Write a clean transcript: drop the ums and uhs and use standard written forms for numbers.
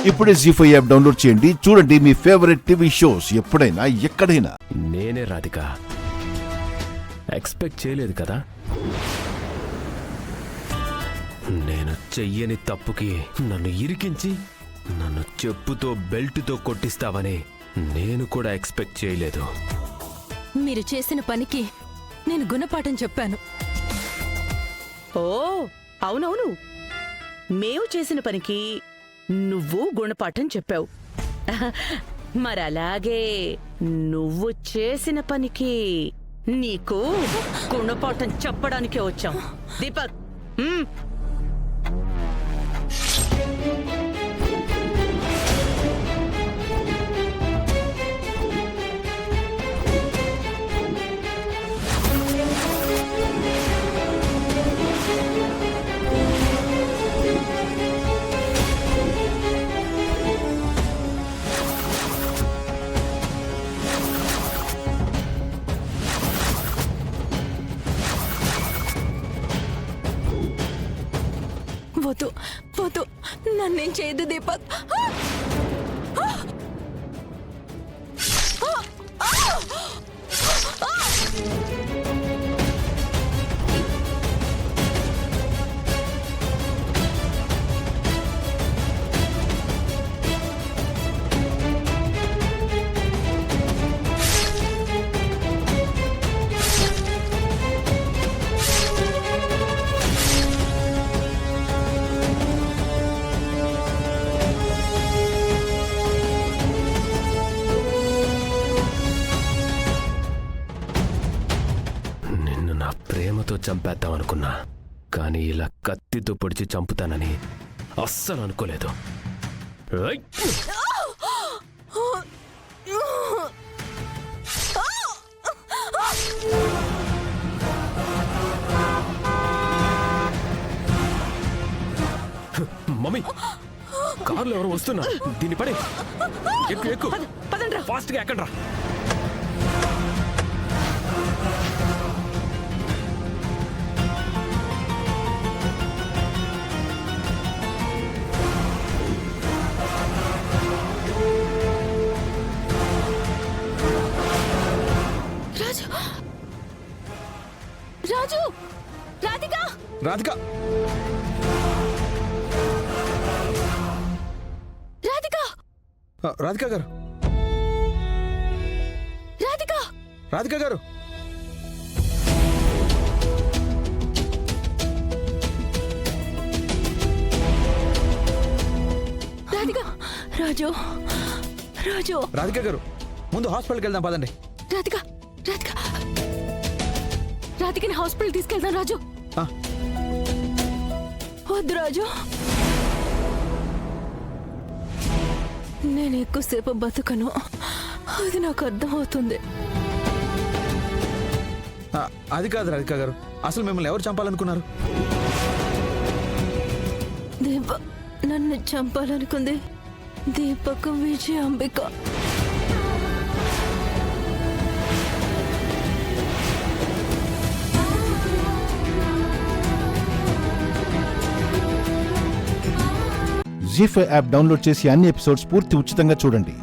ఇప్పుడే జీ5 app download చేయండి. చూడండి మీ ఫేవరెట్ టీవీ షోస్ ఎప్పుడైనా ఎక్కడైనా. నేనే రాధిక, ఎక్స్పెక్ట్ చేయలేదు కదా. నేను చెయ్యని తప్పుకి నన్ను ఇరికించి నన్ను చెప్పుతో బెల్టుతో కొట్టిస్తావని నేను కూడా ఎక్స్పెక్ట్ చేయలేదు. మీరు చేసిన పనికి నేను గుణపాఠం చెప్పాను. ఓ అవునవును, మేము చేసిన పనికి నువ్వు గుణపాఠం చెప్పావు. మరలాగే నువ్వు చేసిన పనికి నీకు గుణపాఠం చెప్పడానికే వచ్చాం. దీపక్, వద్దు వద్దు, నన్నేం చేయదు దీపక్. ప్రేమతో చంపేద్దామనుకున్నా, కానీ ఇలా కత్తితో పొడిచి చంపుతానని అస్సలు అనుకోలేదు. మమ్మీ, కార్లో ఎవరు వస్తున్నా, దీన్ని పడే. ఎక్కు ఎక్కు, ఫాస్ట్గా ఎక్కడ్రా. రాజు, రాధిక, రాధిక, రాధిక, రాధిక గారు, రాధిక, రాధిక గారు. రాధిక, రాజు, రాజు. రాధిక గారు, ముందు హాస్పిటల్కి వెళ్దాం పదండి. రాధిక, రాధిక, రాధికని హాస్పిటల్ తీసుకెళ్దాం రాజు. వద్దు రాజు, నేను ఎక్కువసేపు బతుకను, అది నాకు అర్థమవుతుంది. అది కాదు రాధిక గారు, అసలు మిమ్మల్ని ఎవరు చంపాలనుకున్నారు? దీపక్ నన్ను చంపాలనుకుంది. దీపక్ విజయ అంబిక. జీ5 యాప్ డౌన్లోడ్ చేసి అన్ని ఎపిసోడ్స్ పూర్తి ఉచితంగా చూడండి.